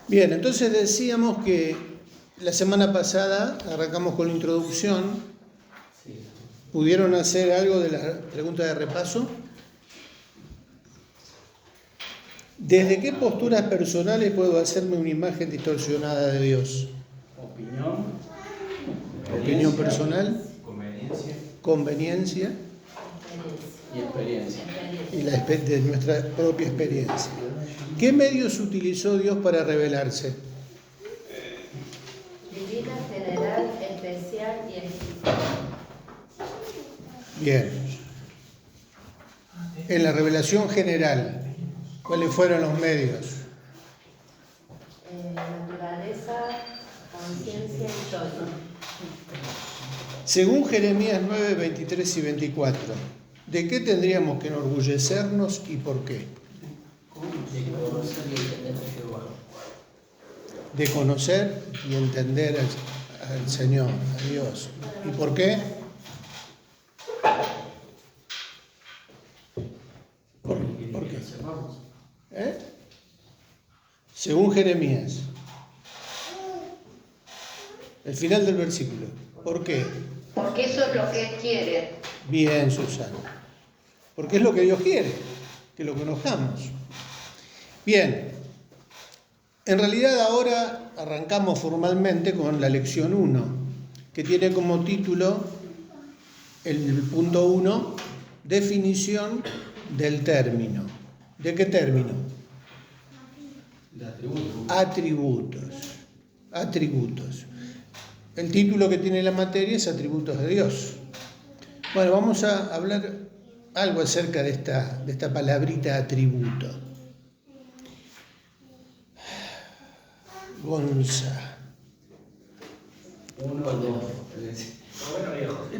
Bien, entonces decíamos que la semana pasada arrancamos con la introducción. ¿Pudieron hacer algo de la pregunta de repaso? ¿Desde qué posturas personales puedo hacerme una imagen distorsionada de Dios? Opinión personal, conveniencia y experiencia. Y de nuestra propia experiencia. ¿Qué medios utilizó Dios para revelarse? Divina, general, especial y espiritual. Bien. En la revelación general, ¿cuáles fueron los medios? Naturaleza, conciencia y todo. Según Jeremías 9, 23 y 24, ¿de qué tendríamos que enorgullecernos y por qué? De conocer y entender al Señor, a Dios. ¿Y por qué? ¿Por qué? Según Jeremías, el final del versículo. ¿Por qué? Porque eso es lo que Él quiere. Bien, Susana. Porque es lo que Dios quiere, que lo conozcamos. Bien. En realidad ahora arrancamos formalmente con la lección 1, que tiene como título el punto 1, definición del término. ¿De qué término? De atributos. Atributos. El título que tiene la materia es Atributos de Dios. Bueno, vamos a hablar algo acerca de esta palabrita atributo. Gonza.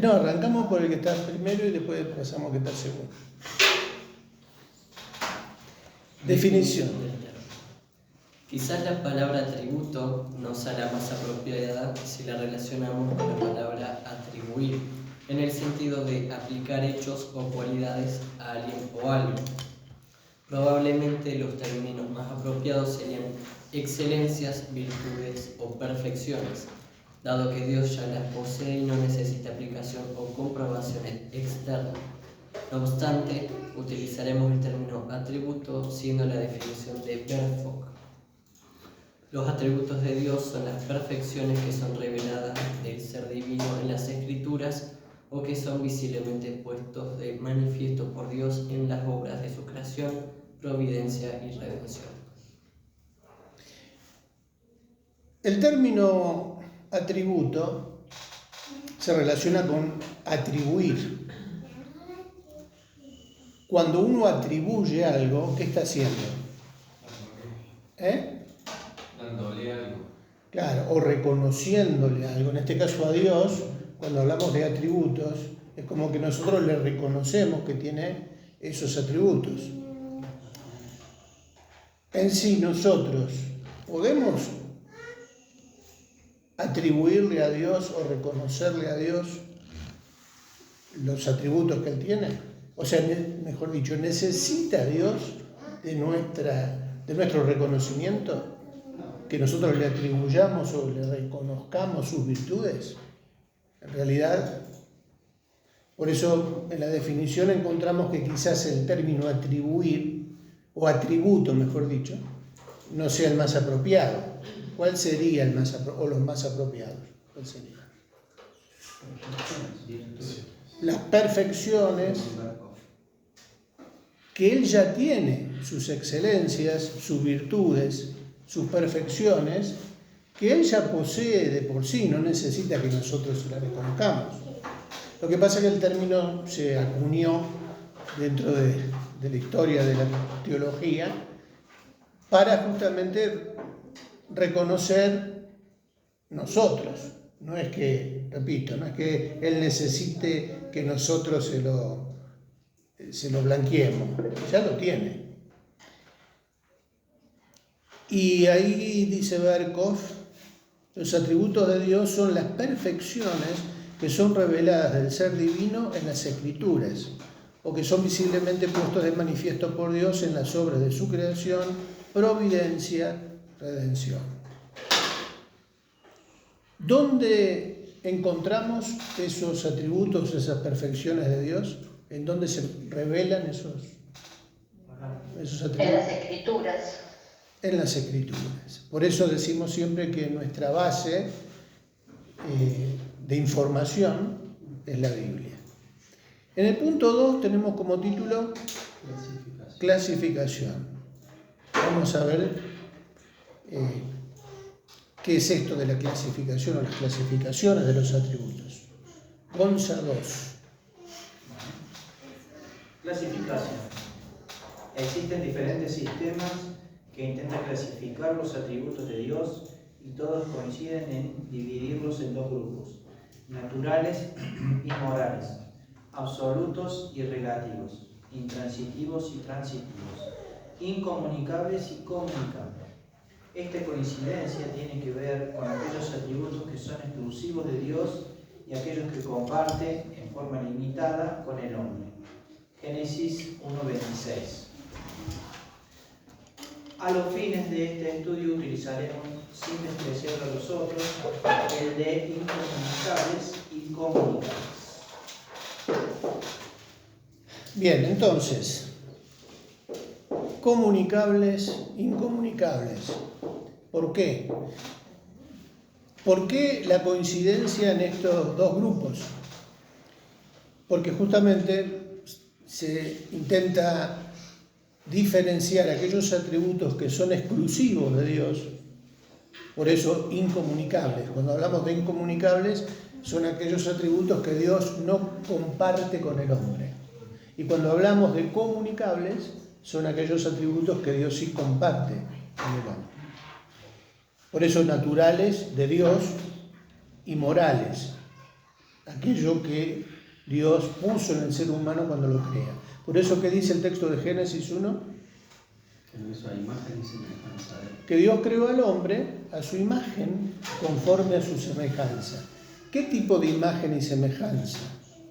No, arrancamos por el que está primero y después pasamos al que está segundo. Definición. Quizás la palabra atributo no sea la más apropiada si la relacionamos con la palabra atribuir, en el sentido de aplicar hechos o cualidades a alguien o algo. Probablemente los términos más apropiados serían excelencias, virtudes o perfecciones, dado que Dios ya las posee y no necesita aplicación o comprobación externa. No obstante, utilizaremos el término atributo siendo la definición de Berfock. Los atributos de Dios son las perfecciones que son reveladas del ser divino en las Escrituras o que son visiblemente puestos de manifiesto por Dios en las obras de su creación, providencia y redención. El término atributo se relaciona con atribuir. Cuando uno atribuye algo, ¿qué está haciendo? Dándole algo. Claro, o reconociéndole algo. En este caso a Dios, cuando hablamos de atributos, es como que nosotros le reconocemos que tiene esos atributos. En sí, nosotros podemos atribuirle a Dios o reconocerle a Dios los atributos que Él tiene. O sea, mejor dicho, ¿necesita Dios de nuestro reconocimiento? ¿Que nosotros le atribuyamos o le reconozcamos sus virtudes? En realidad, por eso en la definición encontramos que quizás el término atribuir, o atributo mejor dicho, no sea el más apropiado. ¿Cuál sería el más o los más apropiados? ¿Cuál sería? Las perfecciones que Él ya tiene, sus excelencias, sus virtudes, sus perfecciones, que Él ya posee de por sí, no necesita que nosotros las reconozcamos. Lo que pasa es que el término se acuñó dentro de la historia de la teología para justamente reconocer nosotros. No es que, repito, no es que Él necesite que nosotros se lo blanqueemos, ya lo tiene. Y ahí dice Berkhoff, los atributos de Dios son las perfecciones que son reveladas del ser divino en las Escrituras, o que son visiblemente puestos de manifiesto por Dios en las obras de su creación, providencia redención. ¿Dónde encontramos esos atributos, esas perfecciones de Dios? ¿En dónde se revelan esos atributos? En las Escrituras. En las Escrituras. Por eso decimos siempre que nuestra base de información es la Biblia. En el punto 2 tenemos como título clasificación. Vamos a ver qué es esto de la clasificación o las clasificaciones de los atributos. Gonza 2. Clasificación. Existen diferentes sistemas que intentan clasificar los atributos de Dios y todos coinciden en dividirlos en dos grupos: naturales y morales, absolutos y relativos, intransitivos y transitivos, incomunicables y comunicables. Esta coincidencia tiene que ver con aquellos atributos que son exclusivos de Dios y aquellos que comparte en forma limitada con el hombre. Génesis 1:26. A los fines de este estudio utilizaremos, sin despreciar a los otros, el de incomunicables y comunicables. Bien, entonces, comunicables, incomunicables. ¿Por qué? ¿Por qué la coincidencia en estos dos grupos? Porque justamente se intenta diferenciar aquellos atributos que son exclusivos de Dios, por eso incomunicables. Cuando hablamos de incomunicables, son aquellos atributos que Dios no comparte con el hombre. Y cuando hablamos de comunicables, son aquellos atributos que Dios sí comparte con el hombre. Por eso naturales de Dios y morales, aquello que Dios puso en el ser humano cuando lo crea. Por eso, ¿qué dice el texto de Génesis 1? Que no hizo a imagen y semejanza de él. Que Dios creó al hombre a su imagen, conforme a su semejanza. ¿Qué tipo de imagen y semejanza?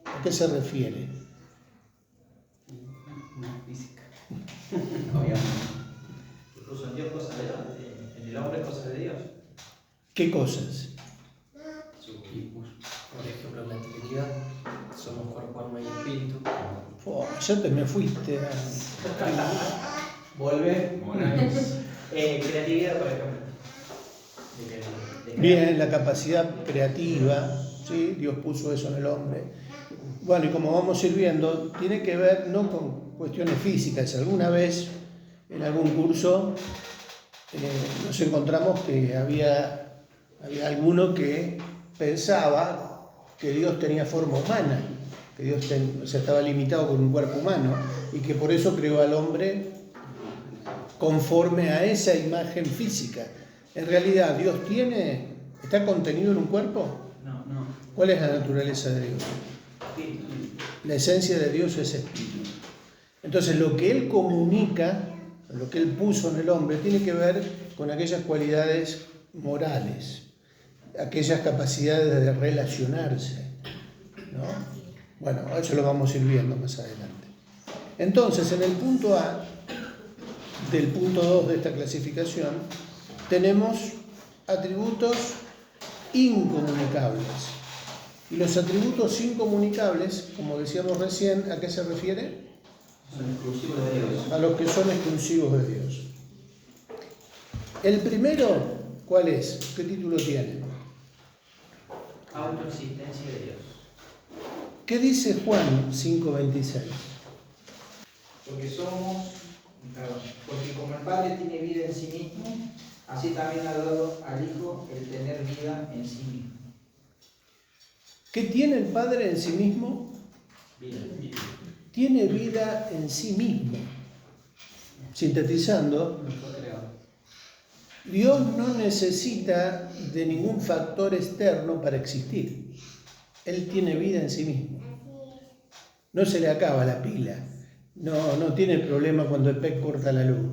¿A qué se refiere? Una física. Obviamente. Incluso en Dios cosas de Dios, en el hombre cosas de Dios. ¿Qué cosas? Por ejemplo, en la Trinidad somos cuerpo, alma y espíritu. Ya te me fuiste. Vuelve. Morales. Creatividad, por ejemplo. Bien, la capacidad creativa, ¿sí? Dios puso eso en el hombre. Bueno, y como vamos a ir viendo, tiene que ver no con cuestiones físicas. Alguna vez en algún curso nos encontramos que había alguno que pensaba que Dios tenía forma humana, que Dios estaba limitado con un cuerpo humano y que por eso creó al hombre conforme a esa imagen física. En realidad, ¿Dios está contenido en un cuerpo? No. ¿Cuál es la naturaleza de Dios? Espíritu. La esencia de Dios es espíritu. Entonces, lo que Él comunica, lo que Él puso en el hombre, tiene que ver con aquellas cualidades morales, aquellas capacidades de relacionarse, ¿no? Bueno, eso lo vamos a ir viendo más adelante. Entonces, en el punto A del punto 2 de esta clasificación, tenemos atributos incomunicables. Y los atributos incomunicables, como decíamos recién, ¿a qué se refiere? Son exclusivos de Dios. A los que son exclusivos de Dios. El primero, ¿cuál es? ¿Qué título tiene? Autoexistencia de Dios. ¿Qué dice Juan 5:26? Porque como el Padre tiene vida en sí mismo, así también ha dado al Hijo el tener vida en sí mismo. ¿Qué tiene el Padre en sí mismo? Vida. Tiene vida en sí mismo. Sintetizando, Dios no necesita de ningún factor externo para existir. Él tiene vida en sí mismo. No se le acaba la pila. No tiene problema cuando el pez corta la luz.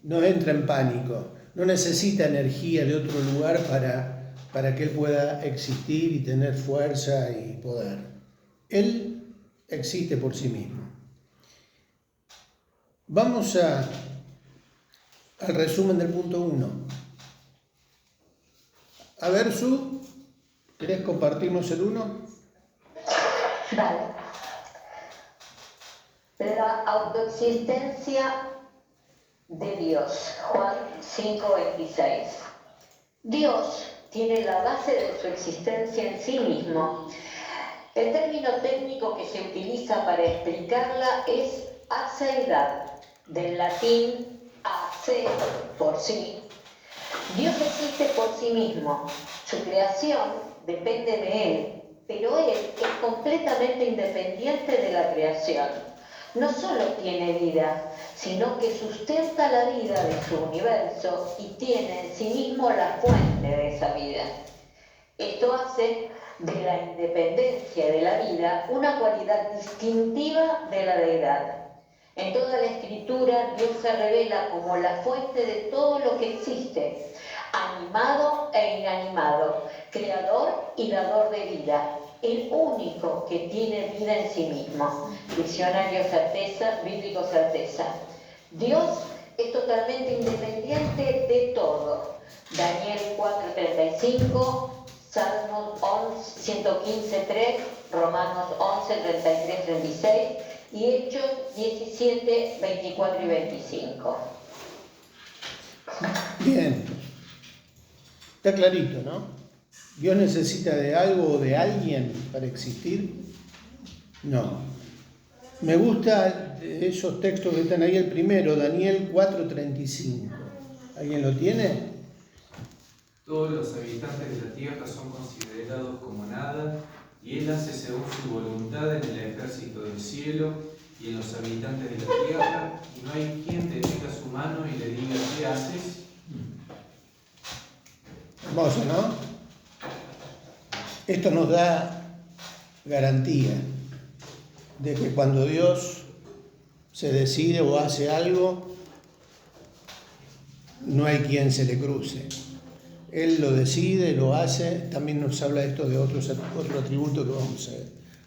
No entra en pánico. No necesita energía de otro lugar para que Él pueda existir y tener fuerza y poder. Él existe por sí mismo. Vamos a al resumen del punto 1. A ver, Su, ¿querés compartirnos el 1? Vale. La autoexistencia de Dios, Juan 5:26. Dios tiene la base de su existencia en sí mismo. El término técnico que se utiliza para explicarla es aceidad, del latín ace, por sí. Dios existe por sí mismo, su creación depende de Él, pero Él es completamente independiente de la creación. No solo tiene vida, sino que sustenta la vida de su universo y tiene en sí mismo la fuente de esa vida. Esto hace de la independencia de la vida una cualidad distintiva de la deidad. En toda la Escritura, Dios se revela como la fuente de todo lo que existe, animado e inanimado, creador y dador de vida, el único que tiene vida en sí mismo. Diccionario Certeza, Bíblico Certeza. Dios es totalmente independiente de todo. Daniel 4:35, Salmos 115:3, Romanos 11:33-36 y Hechos 17:24 y 25. Bien. Está clarito, ¿no? ¿Dios necesita de algo o de alguien para existir? No. Me gusta esos textos que están ahí, el primero, Daniel 4:35. ¿Alguien lo tiene? Todos los habitantes de la tierra son considerados como nada, y Él hace según su voluntad en el ejército del cielo y en los habitantes de la tierra, y no hay quien detenga su mano y le diga, ¿qué haces? Hermoso, ¿no? Esto nos da garantía de que cuando Dios se decide o hace algo, no hay quien se le cruce. Él lo decide, lo hace. También nos habla esto de otro atributo que vamos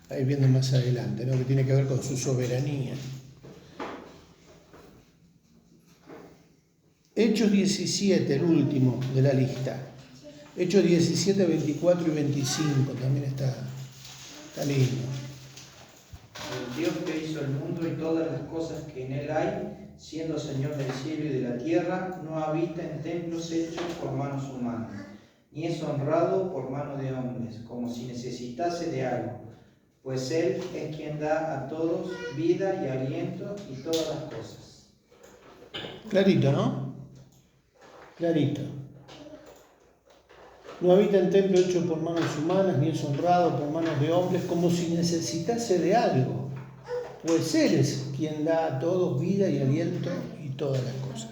a ir viendo más adelante, ¿no? Que tiene que ver con su soberanía. Hechos 17, el último de la lista. Hechos 17, 24 y 25 también está lindo. El Dios que hizo el mundo y todas las cosas que en él hay, siendo Señor del cielo y de la tierra, no habita en templos hechos por manos humanas, ni es honrado por mano de hombres, como si necesitase de algo, pues Él es quien da a todos vida y aliento y todas las cosas. Clarito, ¿no? Clarito. No habita en templo hecho por manos humanas, ni es honrado por manos de hombres, como si necesitase de algo, pues Él es quien da a todos vida y aliento y todas las cosas.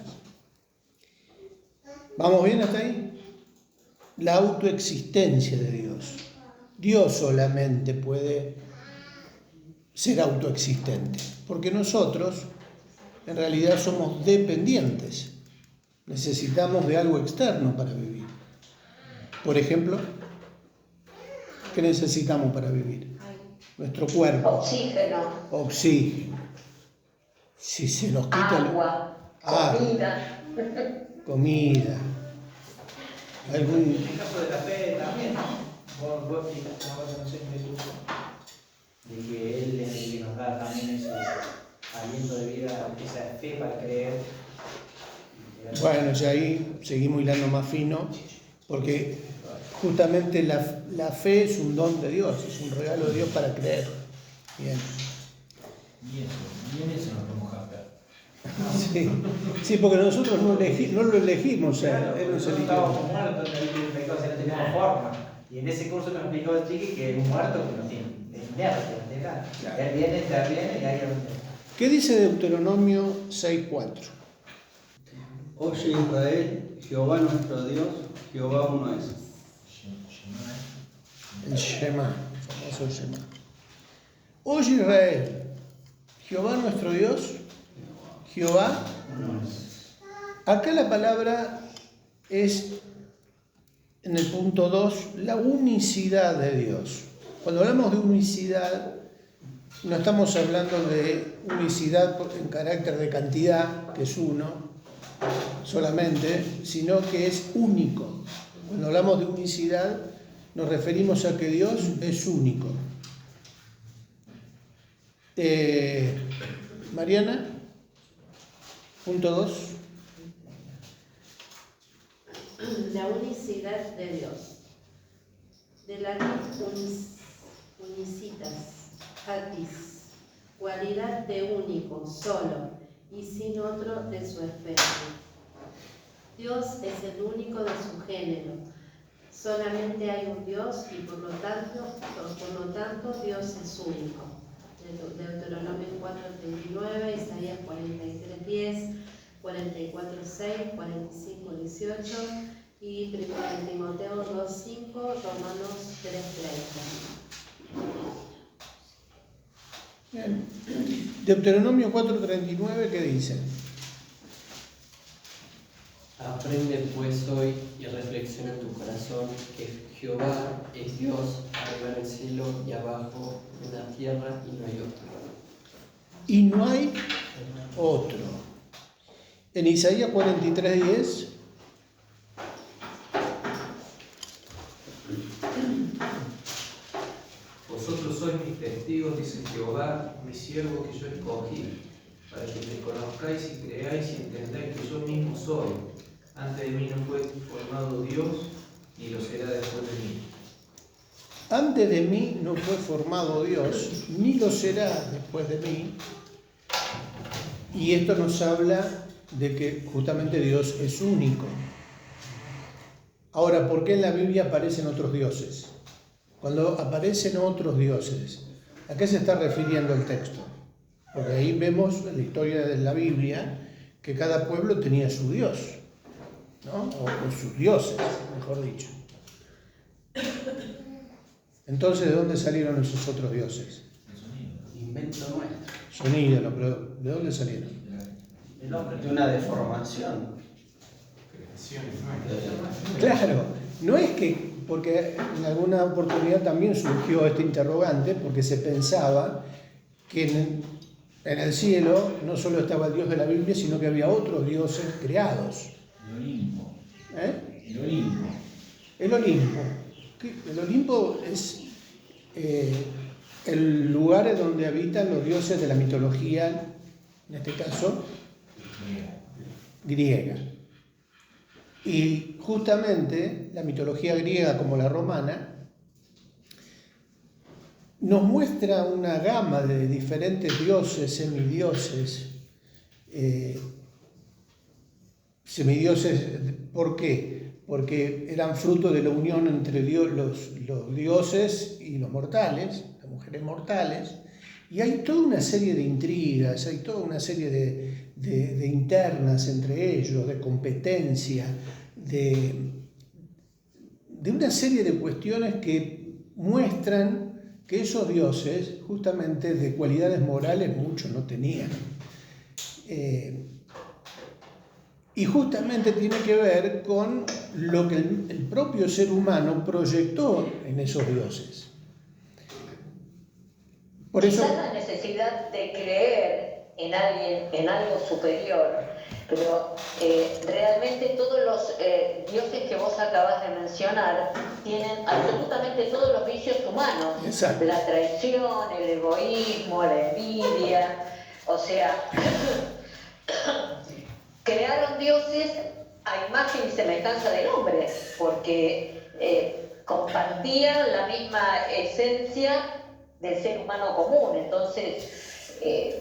¿Vamos bien hasta ahí? La autoexistencia de Dios. Dios solamente puede ser autoexistente, porque nosotros en realidad somos dependientes. Necesitamos de algo externo para vivir. Por ejemplo, ¿qué necesitamos para vivir? Nuestro cuerpo. Oxígeno. Si se nos quita agua, comida. En el caso de la fe también, vos explicás una cosa, no sé en Jesús, de que Él es el que nos da también ese aliento de vida, esa fe para creer. Bueno, ya ahí seguimos hilando más fino, porque justamente la fe es un don de Dios, es un regalo de Dios para creer. Bien. Bien eso nos podemos cambiar. Sí, porque nosotros no lo elegimos, Él nos eligió. Estábamos muertos, el pecado no teníamos forma. Y en ese curso nos explicó el chiqui que es un muerto que no tiene, es inerte, no tiene nada. Él viene, interviene y ahí es donde. ¿Qué dice Deuteronomio 6:4? Oye Israel, Jehová nuestro Dios, Jehová uno es. El Shema, el famoso Shema. Oye Israel, Jehová nuestro Dios, Jehová uno es. Acá la palabra es, en el punto 2, la unicidad de Dios. Cuando hablamos de unicidad, no estamos hablando de unicidad en carácter de cantidad, que es uno, solamente, sino que es único. Cuando hablamos de unicidad, nos referimos a que Dios es único. Mariana, punto 2. La unicidad de Dios. De la unicitas, atis, cualidad de único, solo y sin otro de su especie. Dios es el único de su género. Solamente hay un Dios y por lo tanto Dios es único. Deuteronomio 4:39, Isaías 43:10, 44:6, 45:18 y 1 Timoteo 2:5, Romanos 3:30. Bien. Deuteronomio 4:39, ¿qué dice? Aprende pues hoy y reflexiona en tu corazón que Jehová es Dios, arriba en el cielo y abajo en la tierra, y no hay otro. Y no hay otro. En Isaías 43:10, Vosotros sois mis testigos, dice Jehová, mi siervo que yo escogí, para que me conozcáis y creáis y entendáis que yo mismo soy. Antes de mí no fue formado Dios, ni lo será después de mí. antes de mí no fue formado Dios, ni lo será después de mí. Y esto nos habla de que justamente Dios es único. Ahora, ¿por qué en la Biblia aparecen otros dioses? Cuando aparecen otros dioses, ¿a qué se está refiriendo el texto? Porque ahí vemos en la historia de la Biblia que cada pueblo tenía su Dios, ¿no? O sus dioses, mejor dicho. Entonces, ¿de dónde salieron esos otros dioses? Invento nuestro. Son ídolos, pero ¿de dónde salieron? El hombre de una deformación. Creaciones nuestras. Claro, no es que, porque en alguna oportunidad también surgió este interrogante, porque se pensaba que en el cielo no solo estaba el Dios de la Biblia, sino que había otros dioses creados. El Olimpo. ¿Eh? El Olimpo. El Olimpo. El Olimpo es el lugar donde habitan los dioses de la mitología, en este caso, griega. Y justamente la mitología griega, como la romana, nos muestra una gama de diferentes dioses, semidioses. Semidioses, ¿por qué? Porque eran fruto de la unión entre los dioses y los mortales, las mujeres mortales, y hay toda una serie de intrigas, hay toda una serie de internas entre ellos, de competencia, de una serie de cuestiones que muestran que esos dioses, justamente de cualidades morales, muchos no tenían. Y justamente tiene que ver con lo que el propio ser humano proyectó en esos dioses. Por eso, quizás la necesidad de creer en alguien, en algo superior, pero realmente todos los dioses que vos acabas de mencionar tienen absolutamente todos los vicios humanos. Exacto. La traición, el egoísmo, la envidia, o sea, crearon dioses a imagen y semejanza del hombre, porque compartían la misma esencia del ser humano común. Entonces,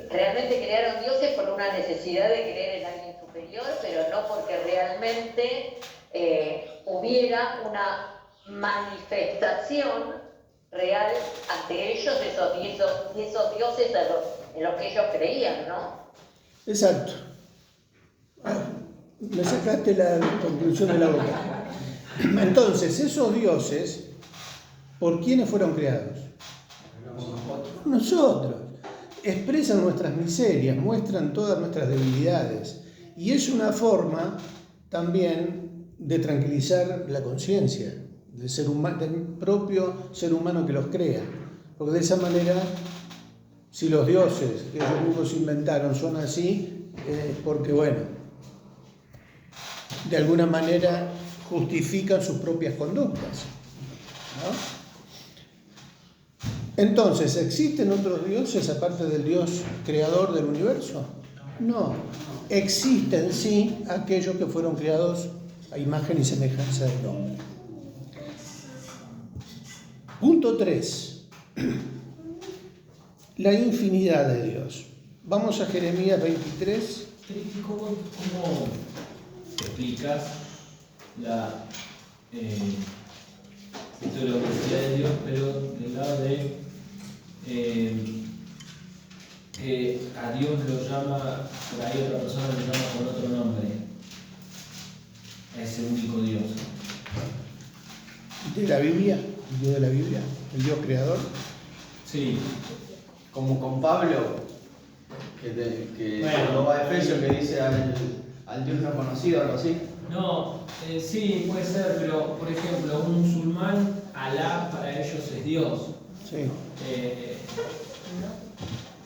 realmente crearon dioses por una necesidad de creer en alguien superior, pero no porque realmente hubiera una manifestación real ante ellos de esos dioses en los que ellos creían, ¿no? exacto. Me sacaste la conclusión de la boca. Entonces, esos dioses, ¿por quiénes fueron creados? Por nosotros. Expresan nuestras miserias, muestran todas nuestras debilidades. Y es una forma también de tranquilizar la conciencia del propio ser humano que los crea. Porque de esa manera, si los dioses que ellos mismos inventaron son así, porque bueno, de alguna manera justifican sus propias conductas, ¿no? Entonces, ¿existen otros dioses aparte del Dios creador del universo? No. Existen sí aquellos que fueron creados a imagen y semejanza del hombre. Punto 3. La infinidad de Dios. Vamos a Jeremías 23. ¿Cómo explicas la unidad de Dios, pero del lado de que a Dios lo llama, por ahí otra persona lo llama por otro nombre, a ese único Dios? De la Biblia, el Dios de la Biblia, el Dios creador. Sí. Como con Pablo, que Bueno, cuando va a Efesios que dice al Dios no conocido, algo así. No, sí, puede ser, pero por ejemplo, un musulmán, Alá para ellos es Dios. Sí.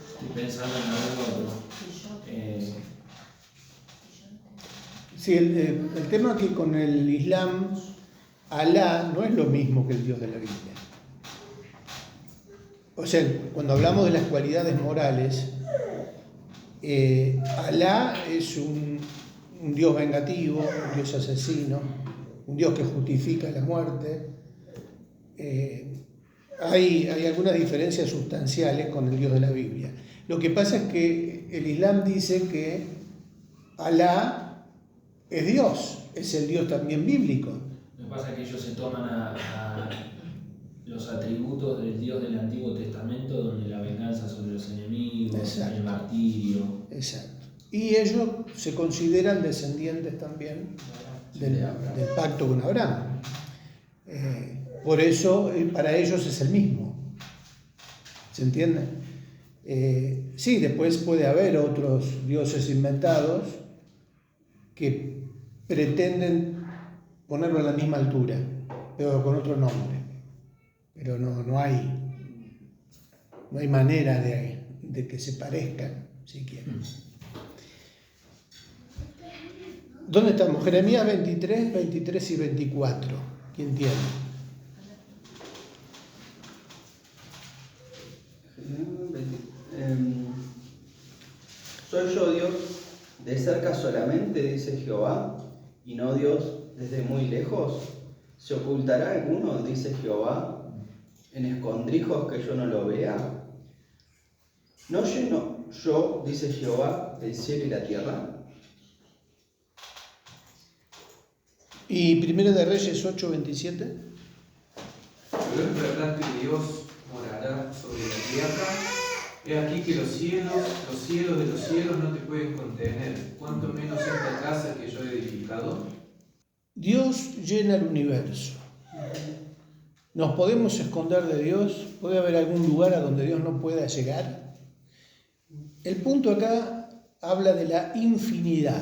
Estoy pensando en algún otro. Sí, el tema es que con el Islam, Alá no es lo mismo que el Dios de la Biblia. O sea, cuando hablamos de las cualidades morales, Alá es un Dios vengativo, un Dios asesino, un Dios que justifica la muerte. Hay algunas diferencias sustanciales con el Dios de la Biblia. Lo que pasa es que el Islam dice que Alá es Dios, es el Dios también bíblico. Lo que pasa es que ellos se toman a los atributos del Dios del Antiguo Testamento, donde la venganza sobre los enemigos, Exacto. el martirio. Exacto. Y ellos se consideran descendientes también del pacto con Abraham. Por eso, para ellos es el mismo. ¿Se entiende? Sí, después puede haber otros dioses inventados que pretenden ponerlo a la misma altura, pero con otro nombre. Pero no hay manera de que se parezcan, siquiera. ¿Dónde estamos? Jeremías 23, 23 y 24. ¿Quién tiene? Soy yo Dios de cerca solamente, dice Jehová, y no Dios desde muy lejos. ¿Se ocultará alguno, dice Jehová, en escondrijos que yo no lo vea? ¿No lleno yo, dice Jehová, el cielo y la tierra? ¿Y Primero de Reyes 8, 27? Pero es verdad que Dios morará sobre la tierra. He aquí que los cielos de los cielos no te pueden contener, cuanto menos esta casa que yo he edificado. Dios llena el universo. ¿Nos podemos esconder de Dios? ¿Puede haber algún lugar a donde Dios no pueda llegar? El punto acá habla de la infinidad.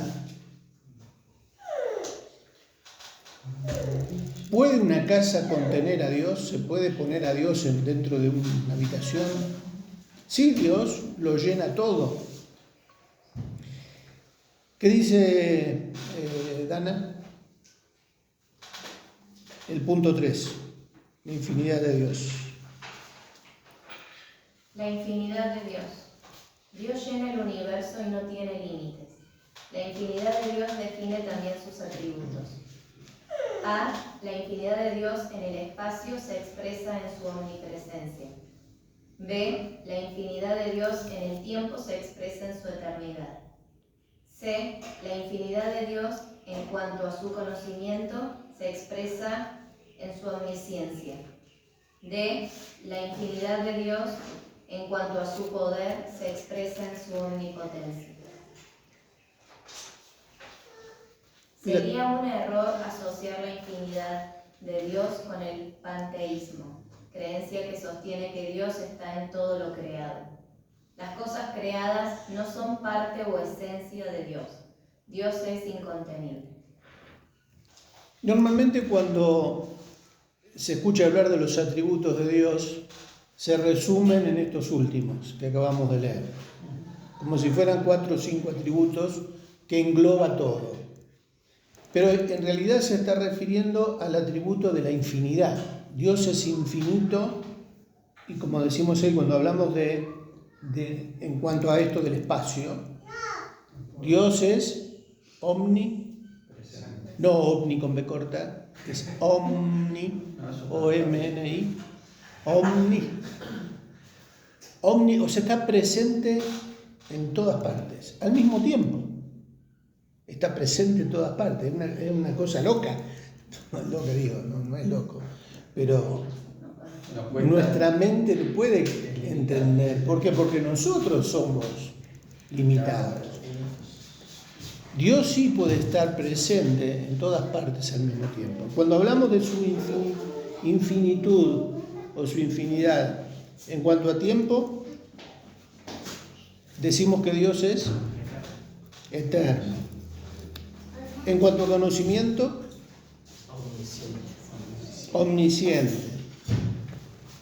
¿Puede una casa contener a Dios? ¿Se puede poner a Dios dentro de una habitación? Sí, Dios lo llena todo. ¿Qué dice Dana? El punto 3, la infinidad de Dios. La infinidad de Dios. Dios llena el universo y no tiene límites. La infinidad de Dios define también sus atributos. A. La infinidad de Dios en el espacio se expresa en su omnipresencia. B. La infinidad de Dios en el tiempo se expresa en su eternidad. C. La infinidad de Dios en cuanto a su conocimiento se expresa en su omnisciencia. D. La infinidad de Dios en cuanto a su poder se expresa en su omnipotencia. Sería un error asociar la infinidad de Dios con el panteísmo, creencia que sostiene que Dios está en todo lo creado. Las cosas creadas no son parte o esencia de Dios. Dios es incontenible. Normalmente cuando se escucha hablar de los atributos de Dios, se resumen en estos últimos que acabamos de leer, como si fueran 4 o 5 atributos que engloba todo. Pero en realidad se está refiriendo al atributo de la infinidad. Dios es infinito y como decimos hoy cuando hablamos en cuanto a esto del espacio, Dios es no omni con B corta, es omni, O-M-N-I, omni, o sea, está presente en todas partes, al mismo tiempo. Está presente en todas partes, es una cosa loca. No es loca, digo, no es loco. Pero nuestra mente lo puede entender. ¿Por qué? Porque nosotros somos limitados. Dios sí puede estar presente en todas partes al mismo tiempo. Cuando hablamos de su infinitud o su infinidad en cuanto a tiempo, decimos que Dios es eterno. En cuanto a conocimiento, omnisciente.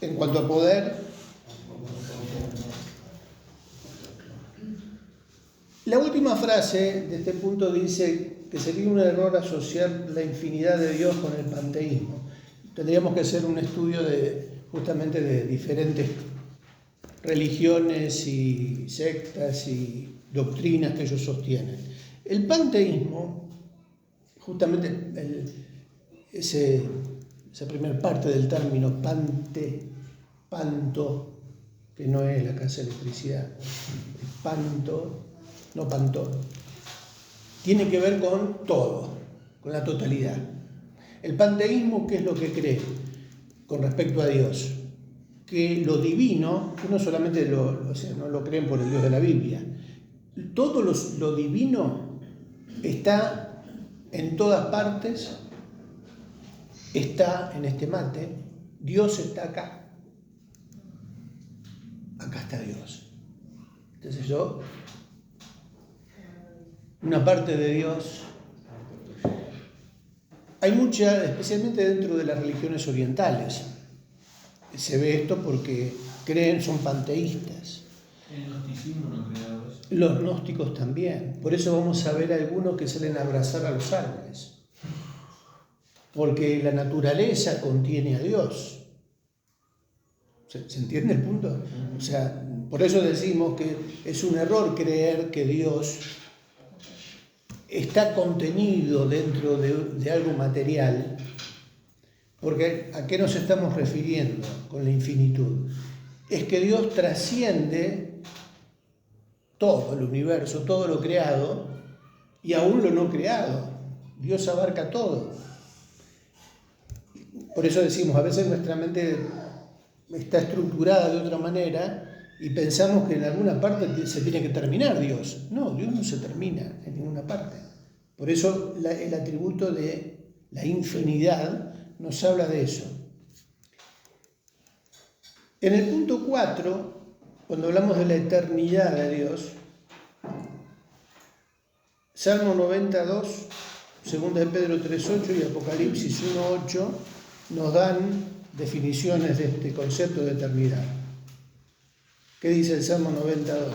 En cuanto a poder, la última frase de este punto dice que sería un error asociar la infinidad de Dios con el panteísmo. Tendríamos que hacer un estudio justamente de diferentes religiones y sectas y doctrinas que ellos sostienen. El panteísmo, justamente esa primera parte del término panto, que no es la casa de electricidad, panto, no pantón, tiene que ver con todo, con la totalidad. El panteísmo, ¿qué es lo que cree con respecto a Dios? Que lo divino, que no solamente no lo creen por el Dios de la Biblia, todo lo divino está en todas partes, está en este mate, Dios está acá. Acá está Dios. Entonces una parte de Dios, hay mucha, especialmente dentro de las religiones orientales, se ve esto porque son panteístas. El gnosticismo no creaba eso. Los gnósticos también. Por eso vamos a ver algunos que salen a abrazar a los árboles. Porque la naturaleza contiene a Dios. ¿Se entiende el punto? O sea, por eso decimos que es un error creer que Dios está contenido dentro de algo material. Porque ¿a qué nos estamos refiriendo con la infinitud? Es que Dios trasciende todo el universo, todo lo creado y aún lo no creado. Dios abarca todo. Por eso decimos, a veces nuestra mente está estructurada de otra manera y pensamos que en alguna parte se tiene que terminar Dios. No, Dios no se termina en ninguna parte. Por eso el atributo de la infinidad nos habla de eso. En el punto 4, cuando hablamos de la eternidad de Dios, Salmo 92, 2 de Pedro 3.8 y Apocalipsis 1.8 nos dan definiciones de este concepto de eternidad. ¿Qué dice el Salmo 92?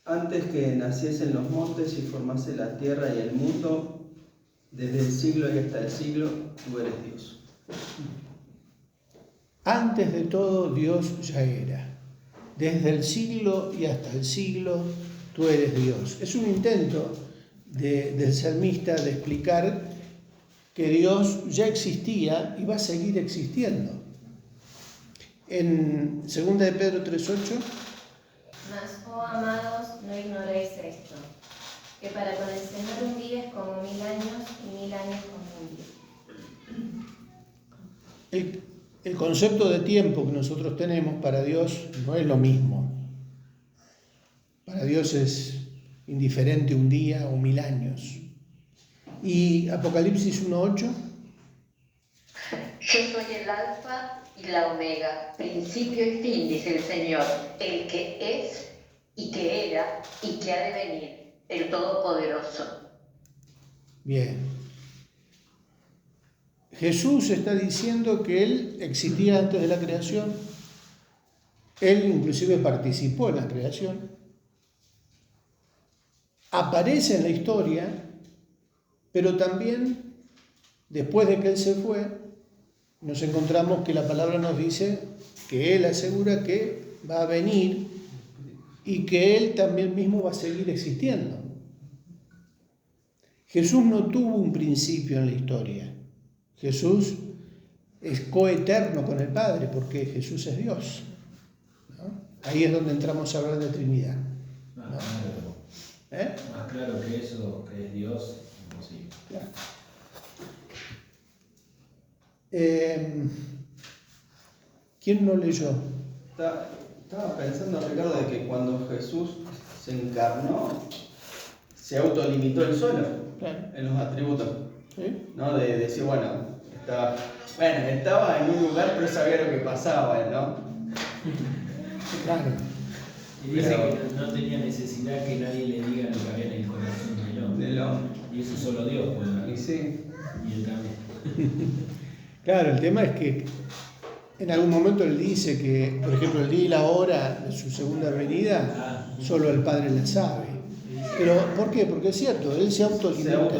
Antes que naciesen los montes y formase la tierra y el mundo, desde el siglo y hasta el siglo, tú eres Dios. Antes de todo, Dios ya era. Desde el siglo y hasta el siglo, tú eres Dios. Es un intento del salmista de explicar que Dios ya existía y va a seguir existiendo. En 2 de Pedro 3.8, Mas, oh amados, no ignoréis esto, que para con el Señor un día es como 1000 años y 1000 años como un día. el concepto de tiempo que nosotros tenemos para Dios no es lo mismo. Para Dios es indiferente un día o 1000 años. Y Apocalipsis 1.8. Yo soy el alfa y la omega, principio y fin, dice el Señor, el que es y que era y que ha de venir, el Todopoderoso. Bien. Jesús está diciendo que Él existía antes de la creación. Él inclusive participó en la creación. Aparece en la historia, Pero también, después de que Él se fue, nos encontramos que la palabra nos dice que Él asegura que va a venir y que Él también mismo va a seguir existiendo. Jesús no tuvo un principio en la historia. Jesús es coeterno con el Padre porque Jesús es Dios, ¿no? Ahí es donde entramos a hablar de Trinidad, ¿no? Más claro que eso, que es Dios, imposible. Claro. ¿Quién no leyó? Estaba pensando, Ricardo, de que cuando Jesús se encarnó, se autolimitó él solo en los atributos. ¿Sí? ¿No? De decir, estaba en un lugar, pero sabía lo que pasaba, ¿no? Claro. Y dice que no tenía necesidad que nadie le diga lo que había en el corazón del hombre. Y eso solo Dios puede dar. Y sí. Y él también. Claro, el tema es que en algún momento Él dice que, por ejemplo, el día y la hora de su segunda venida, solo el Padre la sabe. Pero, ¿por qué? Porque es cierto, Él se autolimitó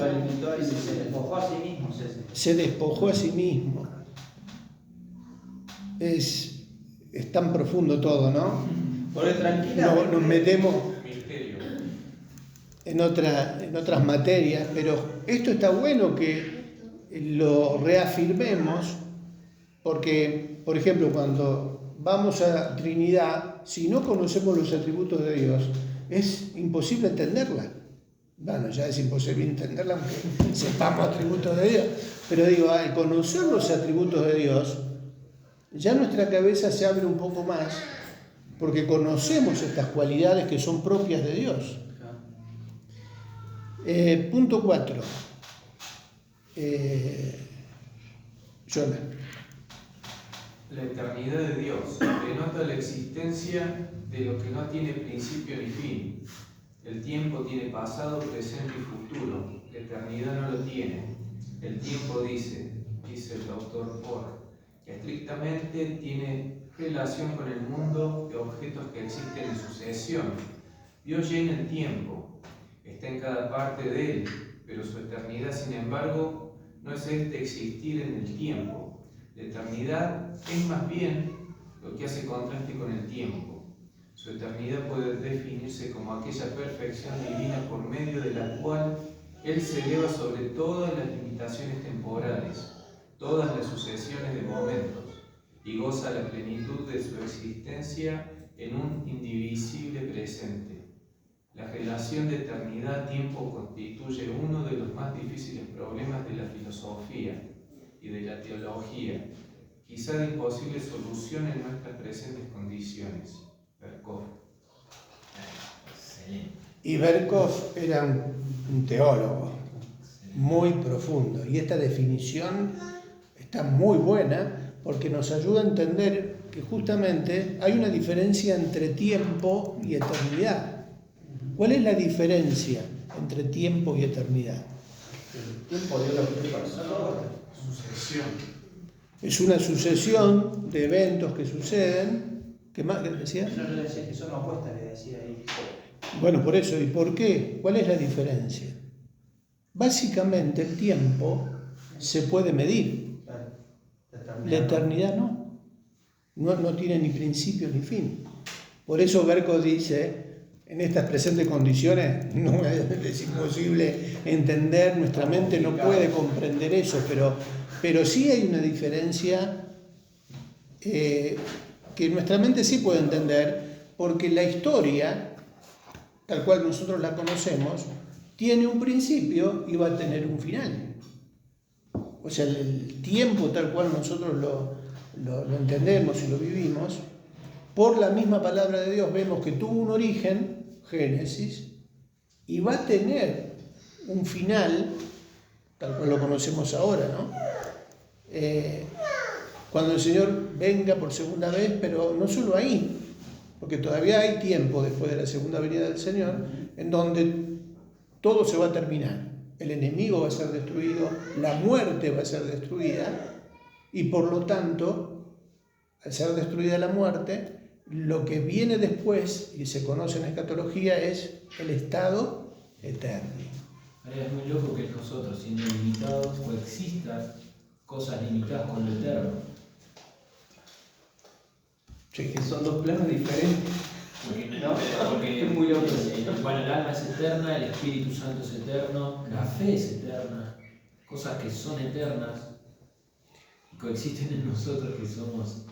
y se despojó a sí mismo. Se despojó a sí mismo. Es tan profundo todo, ¿no? Porque tranquilamente. Nos metemos en otras materias, pero esto está bueno que lo reafirmemos, porque, por ejemplo, cuando vamos a Trinidad, si no conocemos los atributos de Dios, es imposible entenderla. Bueno, ya es imposible entenderla aunque sepamos atributos de Dios. Pero digo, al conocer los atributos de Dios, ya nuestra cabeza se abre un poco más, porque conocemos estas cualidades que son propias de Dios. Punto 4. Jonah. La eternidad de Dios denota la existencia de lo que no tiene principio ni fin. El tiempo tiene pasado, presente y futuro. La eternidad no lo tiene. El tiempo dice el autor Orr, que estrictamente tiene relación con el mundo de objetos que existen en sucesión. Dios llena el tiempo, está en cada parte de él, pero su eternidad, sin embargo, no es este existir en el tiempo. La eternidad es más bien lo que hace contraste con el tiempo. Su eternidad puede definirse como aquella perfección divina por medio de la cual Él se eleva sobre todas las limitaciones temporales, todas las sucesiones de momentos, y goza la plenitud de su existencia en un indivisible presente. La relación de eternidad-tiempo constituye uno de los más difíciles problemas de la filosofía y de la teología, quizá de imposible solución en nuestras presentes condiciones. Berkov. Y Berkov era un teólogo muy profundo, y esta definición está muy buena porque nos ayuda a entender que justamente hay una diferencia entre tiempo y eternidad. ¿Cuál es la diferencia entre tiempo y eternidad? El tiempo dio lo que pasó. Sucesión. Es una sucesión de eventos que suceden. ¿Qué más decía? No, yo decía que son opuestas, le decía ahí. Bueno, por eso. ¿Y por qué? ¿Cuál es la diferencia? Básicamente el tiempo se puede medir. La eternidad no. No tiene ni principio ni fin. Por eso Berkov dice, en estas presentes condiciones no es imposible entender, nuestra mente no puede comprender eso, pero sí hay una diferencia que nuestra mente sí puede entender, porque la historia, tal cual nosotros la conocemos, tiene un principio y va a tener un final. O sea, el tiempo tal cual nosotros lo entendemos y lo vivimos, por la misma palabra de Dios vemos que tuvo un origen, Génesis, y va a tener un final, tal cual lo conocemos ahora, ¿no? Cuando el Señor venga por segunda vez, pero no solo ahí, porque todavía hay tiempo después de la segunda venida del Señor, en donde todo se va a terminar. El enemigo va a ser destruido, la muerte va a ser destruida, y por lo tanto, al ser destruida la muerte, lo que viene después, y se conoce en escatología, es el estado eterno. Ahora es muy loco que nosotros, siendo limitados, coexistan cosas limitadas con lo eterno. Que son dos planos diferentes. Porque Es muy loco. Bueno, el alma es eterna, el Espíritu Santo es eterno, la fe es eterna, cosas que son eternas y coexisten en nosotros que somos.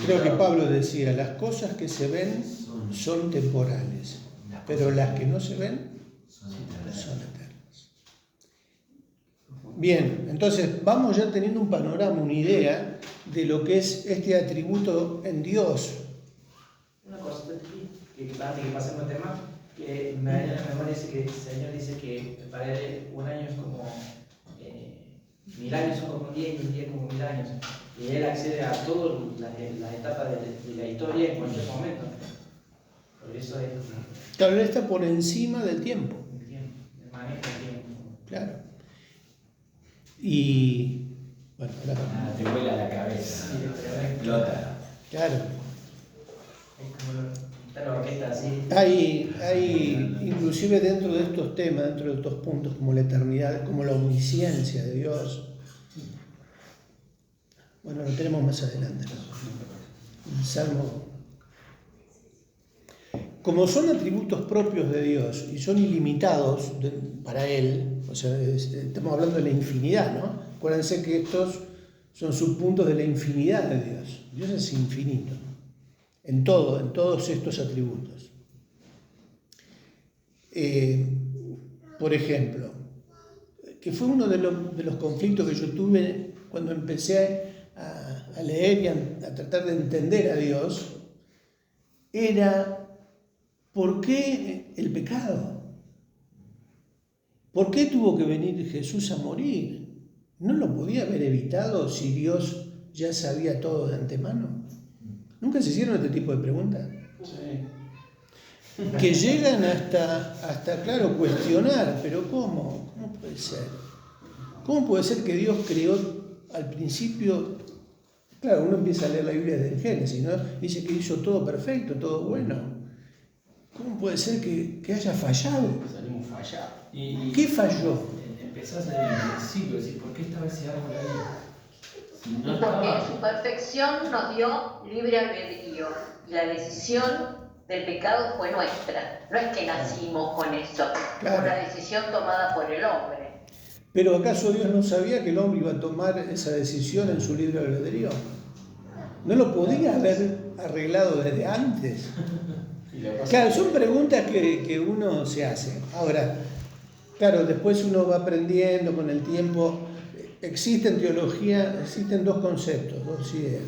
Creo que Pablo decía, las cosas que se ven son temporales, pero las que no se ven Son eternas. son eternas. Bien, entonces vamos ya teniendo un panorama, una idea de lo que es este atributo en Dios. Una cosita aquí, que antes que pasemos al tema, que me da en la memoria dice que el Señor dice que para él un año es como 1000 años son como un día y un día como 1000 años. Y él accede a todas las etapas de la historia en cualquier momento. Por eso es Claro, él está por encima del tiempo. el tiempo, el manejo del tiempo. Claro. Y bueno, ahora Te vuela la cabeza, Sí, pero explota. claro. es como está la orquesta así. Hay inclusive dentro de estos temas, dentro de estos puntos como la eternidad, como la omnisciencia de Dios. Bueno, lo tenemos más adelante, ¿no? El Salmo. Como son atributos propios de Dios y son ilimitados para Él, o sea, estamos hablando de la infinidad, ¿no? Acuérdense que estos son subpuntos de la infinidad de Dios. Dios es infinito en todos estos atributos. Por ejemplo, que fue uno de los conflictos que yo tuve cuando empecé a leer y a tratar de entender a Dios, era ¿por qué el pecado? ¿Por qué tuvo que venir Jesús a morir? ¿No lo podía haber evitado si Dios ya sabía todo de antemano? ¿Nunca se hicieron este tipo de preguntas? Sí. Que llegan hasta claro, cuestionar, pero ¿cómo? ¿Cómo puede ser? ¿Cómo puede ser que Dios creó al principio? Claro, uno empieza a leer la Biblia desde el Génesis, ¿no? Dice que hizo todo perfecto, todo bueno. ¿Cómo puede ser que haya fallado? Salimos fallados. ¿Qué falló? Empezás desde el principio, decir, ¿por qué estaba ese árbol ahí? Si no Porque en estaba. su perfección nos dio libre albedrío y la decisión del pecado fue nuestra. No es que nacimos con eso, Claro. fue una decisión tomada por el hombre. ¿Pero acaso Dios no sabía que el hombre iba a tomar esa decisión en su libre albedrío? ¿No lo podía haber arreglado desde antes? Claro, son preguntas que uno se hace. Ahora, claro, después uno va aprendiendo con el tiempo. Existen en teología, existen dos conceptos, dos ideas,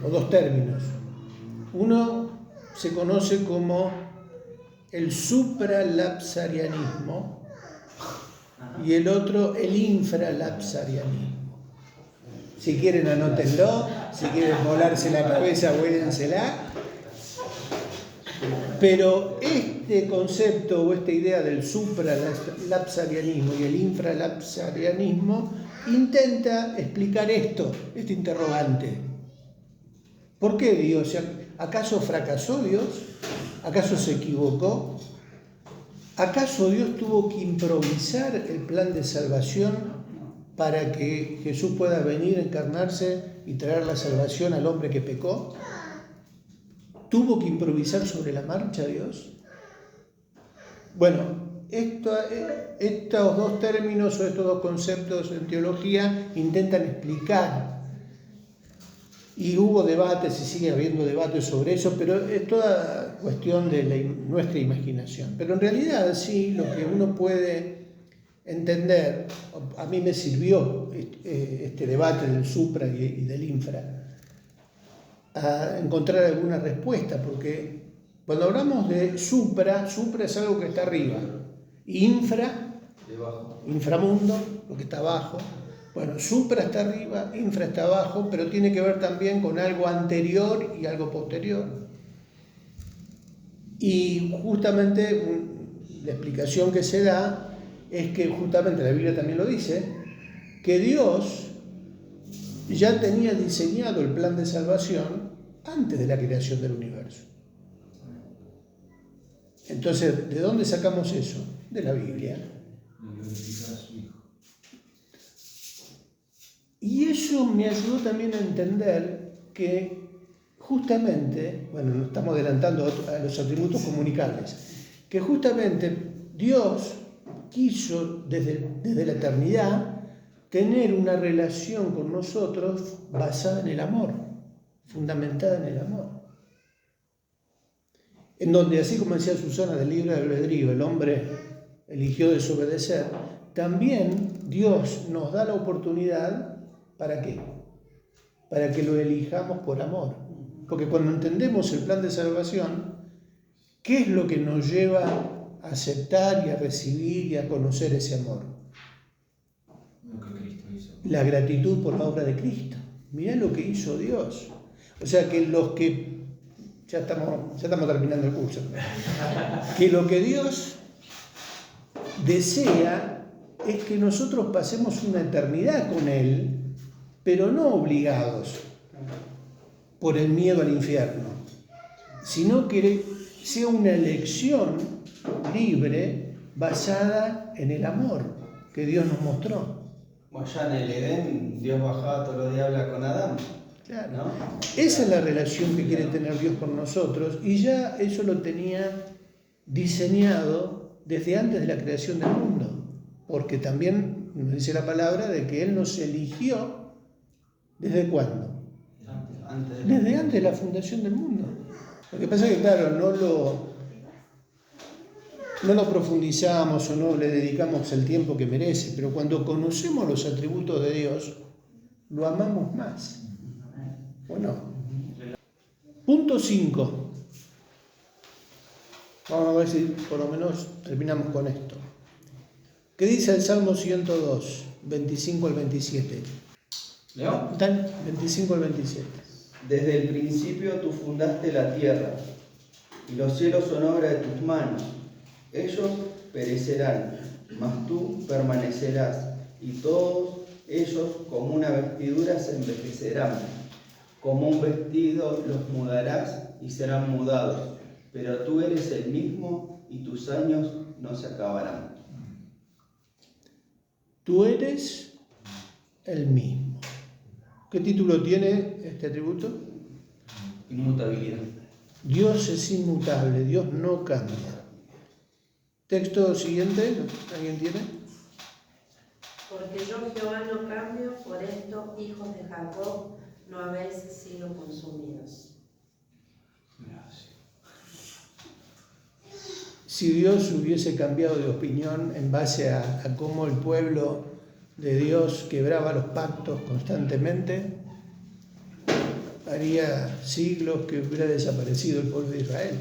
o dos términos. Uno se conoce como el supralapsarianismo y el otro el infralapsarianismo. Si quieren anótenlo, si quieren volarse la cabeza, vuélensela. Pero este concepto o esta idea del supralapsarianismo y el infralapsarianismo intenta explicar este interrogante. ¿Por qué Dios? ¿Acaso fracasó Dios? ¿Acaso se equivocó? ¿Acaso Dios tuvo que improvisar el plan de salvación para que Jesús pueda venir, encarnarse y traer la salvación al hombre que pecó? ¿Tuvo que improvisar sobre la marcha Dios? Bueno, estos dos términos o estos dos conceptos en teología intentan explicar, y hubo debates y sigue habiendo debates sobre eso, pero es toda cuestión de nuestra imaginación. Pero en realidad sí, lo que uno puede entender, a mí me sirvió este debate del supra y del infra, a encontrar alguna respuesta, porque cuando hablamos de supra es algo que está arriba, infra, Debajo. inframundo, lo que está abajo. Bueno, supra está arriba, infra está abajo, pero tiene que ver también con algo anterior y algo posterior. Y justamente la explicación que se da es que justamente la Biblia también lo dice, que Dios ya tenía diseñado el plan de salvación antes de la creación del universo. Entonces, ¿de dónde sacamos eso? de la Biblia. Y glorificar a su Hijo. Y eso me ayudó también a entender que justamente, bueno, nos estamos adelantando a los atributos comunicables, que justamente Dios quiso desde la eternidad tener una relación con nosotros basada en el amor, fundamentada en el amor. En donde, así como decía Susana del libre albedrío, el hombre eligió desobedecer, también Dios nos da la oportunidad, ¿para qué? Para que lo elijamos por amor. Porque cuando entendemos el plan de salvación, ¿qué es lo que nos lleva a aceptar y a recibir y a conocer ese amor? Lo que Cristo hizo. La gratitud por la obra de Cristo. Mirá lo que hizo Dios. O sea que los que... Ya estamos terminando el curso. Que lo que Dios desea es que nosotros pasemos una eternidad con Él, pero no obligados por el miedo al infierno, sino que sea una elección libre basada en el amor que Dios nos mostró. Bueno, ya en el Edén, Dios bajaba todos los días a hablar con Adán. Claro. ¿No? Esa es la relación que quiere tener Dios con nosotros, y ya eso lo tenía diseñado desde antes de la creación del mundo, porque también nos dice la palabra de que Él nos eligió. ¿Desde cuándo? Desde antes de la fundación del mundo. Lo que pasa es que, claro, no lo profundizamos o no le dedicamos el tiempo que merece, pero cuando conocemos los atributos de Dios, lo amamos más. ¿O no? Punto 5. Vamos a ver si por lo menos terminamos con esto. ¿Qué dice el Salmo 102, 25 al 27? ¿Leo? ¿Están? 25 al 27. Desde el principio tú fundaste la tierra, y los cielos son obra de tus manos. Ellos perecerán, mas tú permanecerás, y todos ellos como una vestidura se envejecerán. Como un vestido los mudarás y serán mudados, pero tú eres el mismo y tus años no se acabarán. Tú eres el mismo. ¿Qué título tiene este atributo? Inmutabilidad. Dios es inmutable, Dios no cambia. Texto siguiente, ¿alguien tiene? Porque yo, Jehová, no cambio, por esto, hijos de Jacob, no habéis sido consumidos. Si Dios hubiese cambiado de opinión en base a cómo el pueblo de Dios quebraba los pactos constantemente, haría siglos que hubiera desaparecido el pueblo de Israel.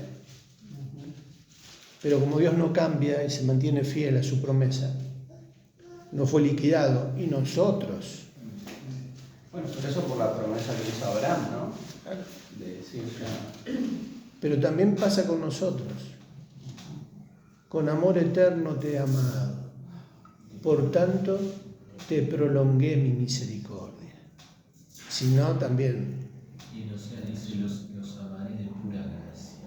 Pero como Dios no cambia y se mantiene fiel a su promesa, no fue liquidado. Y nosotros... Bueno, pero eso por la promesa que hizo Abraham, ¿no? De decir ya... Pero también pasa con nosotros. Con amor eterno te he amado. Por tanto, te prolongué mi misericordia. Si no, también... Y los amaré de pura gracia.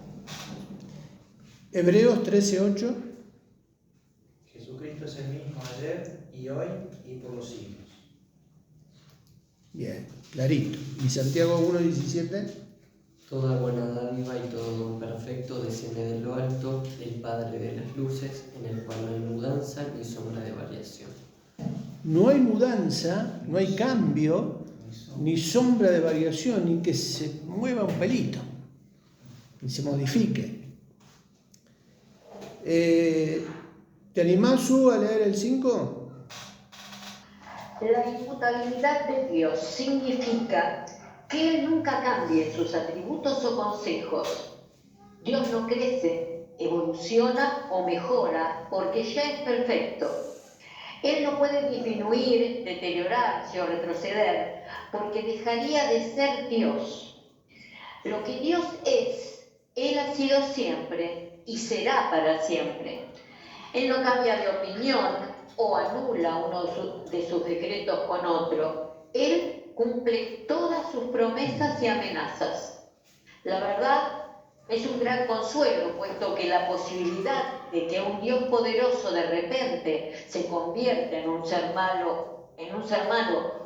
Hebreos 13:8. Jesucristo es el mismo ayer y hoy y por los siglos. Bien, clarito. ¿Y Santiago 1:17? Toda buena dádiva y todo don perfecto desciende de lo alto, del Padre de las luces, en el cual no hay mudanza ni sombra de variación. No hay mudanza, no hay cambio, ni sombra de variación, ni que se mueva un pelito, ni se modifique. ¿Te animás, Su, a leer el 5? La inmutabilidad de Dios significa que Él nunca cambie sus atributos o consejos. Dios no crece, evoluciona o mejora porque ya es perfecto. Él no puede disminuir, deteriorarse o retroceder porque dejaría de ser Dios. Lo que Dios es, Él ha sido siempre y será para siempre. Él no cambia de opinión o anula uno de sus decretos con otro. Él cumple todas sus promesas y amenazas. La verdad Es un gran consuelo, puesto que la posibilidad de que un Dios poderoso de repente se convierta en un ser malo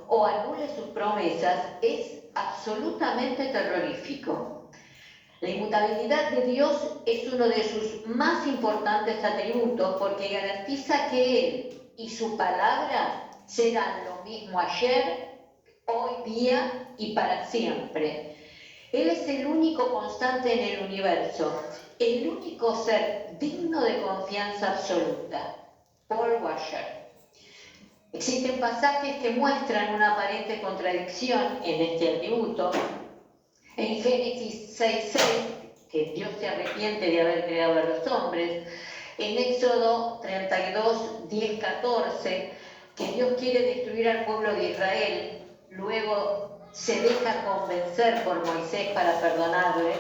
o anule sus promesas es absolutamente terrorífico. La inmutabilidad de Dios es uno de sus más importantes atributos porque garantiza que Él y su palabra serán lo mismo ayer, hoy día y para siempre. Él es el único constante en el universo, el único ser digno de confianza absoluta. Paul Washer. Existen pasajes que muestran una aparente contradicción en este atributo. En Génesis 6:6, que Dios se arrepiente de haber creado a los hombres. En Éxodo 32:10-14, que Dios quiere destruir al pueblo de Israel. Luego se deja convencer por Moisés para perdonarle.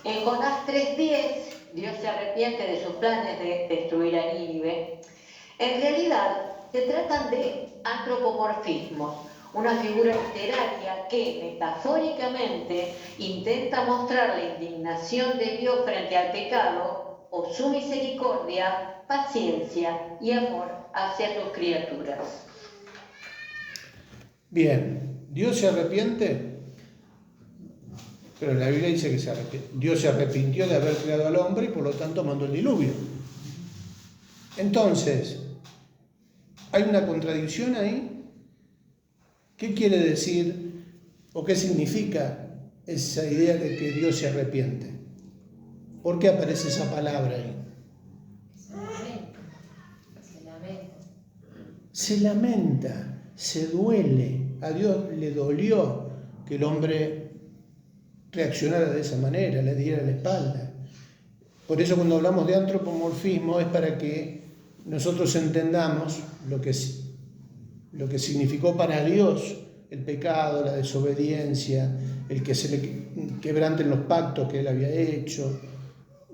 En Jonás 3:10, Dios se arrepiente de sus planes de destruir a Nínive. En realidad, se tratan de antropomorfismos, una figura literaria que, metafóricamente, intenta mostrar la indignación de Dios frente al pecado o su misericordia, paciencia y amor hacia sus criaturas. Bien, Dios se arrepiente, pero la Biblia dice que se arrepiente. Dios se arrepintió de haber creado al hombre y por lo tanto mandó el diluvio. Entonces, ¿hay una contradicción ahí? ¿Qué quiere decir o qué significa esa idea de que Dios se arrepiente? ¿Por qué aparece esa palabra ahí? Se lamenta, se duele. A Dios le dolió que el hombre reaccionara de esa manera, le diera la espalda. Por eso cuando hablamos de antropomorfismo es para que nosotros entendamos lo que significó para Dios el pecado, la desobediencia, el que se le quebranten los pactos que Él había hecho,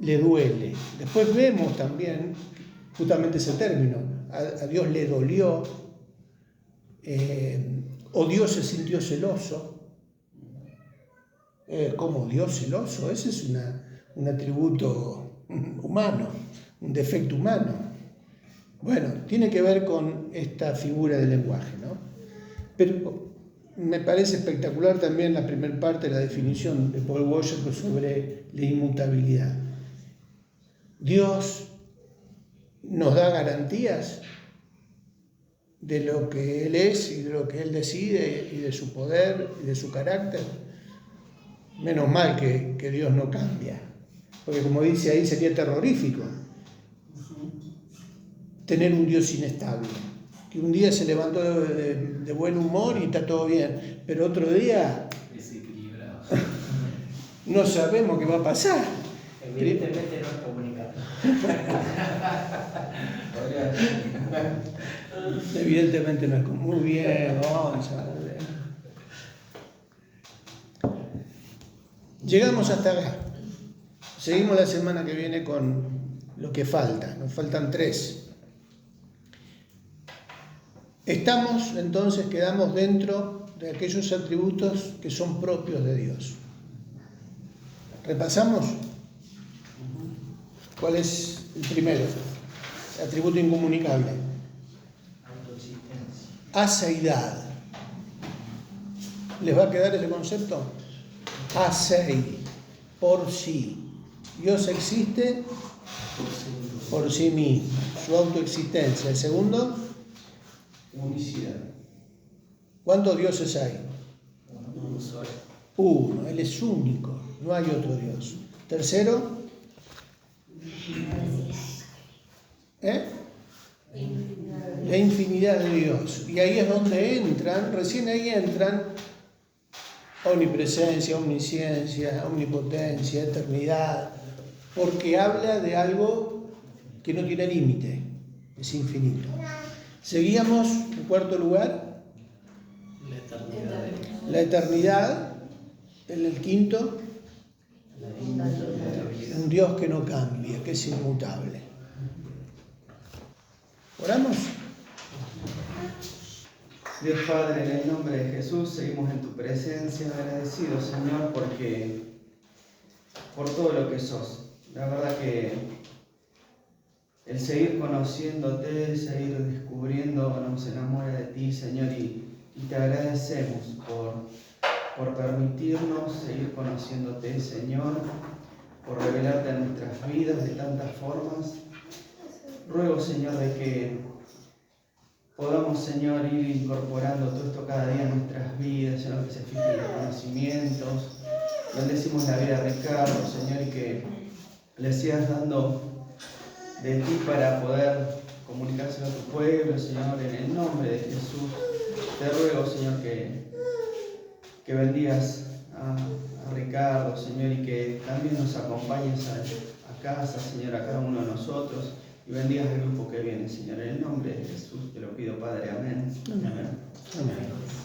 le duele. Después vemos también justamente ese término, a Dios le dolió, o Dios se sintió celoso. ¿Cómo Dios celoso? Ese es un atributo humano, un defecto humano. Bueno, tiene que ver con esta figura del lenguaje, ¿no? Pero me parece espectacular también la primera parte de la definición de Paul Washer sobre la inmutabilidad. Dios nos da garantías de lo que Él es y de lo que Él decide y de su poder y de su carácter. Menos mal que Dios no cambia, porque como dice ahí sería terrorífico tener un Dios inestable, que un día se levantó de buen humor y está todo bien, pero otro día no sabemos qué va a pasar. Evidentemente no es comunicado. Evidentemente no es como muy bien, Gonzalo. Llegamos hasta acá. Seguimos la semana que viene con lo que falta. Nos faltan 3. Quedamos dentro de aquellos atributos que son propios de Dios. ¿Repasamos? ¿Cuál es el primero? El atributo incomunicable. Aseidad. ¿Les va a quedar ese concepto? Asei, por sí. Dios existe por sí mismo, su autoexistencia. El segundo, unicidad. ¿Cuántos dioses hay? Uno solo. Uno, Él es único, no hay otro Dios. Tercero, la infinidad de Dios. Y ahí es donde recién ahí entran omnipresencia, omnisciencia, omnipotencia, eternidad, porque habla de algo que no tiene límite, es infinito. Seguíamos, en cuarto lugar, la eternidad, en el quinto, un Dios que no cambia, que es inmutable. ¿Oramos? Dios Padre, en el nombre de Jesús, seguimos en tu presencia agradecidos, Señor, porque por todo lo que sos. La verdad que el seguir conociéndote, el seguir descubriendo, nos enamora de ti, Señor, y te agradecemos por permitirnos seguir conociéndote, Señor, por revelarte en nuestras vidas de tantas formas. Ruego, Señor, de que podamos, Señor, ir incorporando todo esto cada día en nuestras vidas, Señor, que se fijen los conocimientos. Bendecimos la vida de Ricardo, Señor, y que le sigas dando de ti para poder comunicarse a tu pueblo, Señor, en el nombre de Jesús. Te ruego, Señor, que bendigas a Ricardo, Señor, y que también nos acompañes a casa, Señor, a cada uno de nosotros, y bendigas el grupo que viene, Señor. En el nombre de Jesús te lo pido, Padre. Amén. Amén. Amén.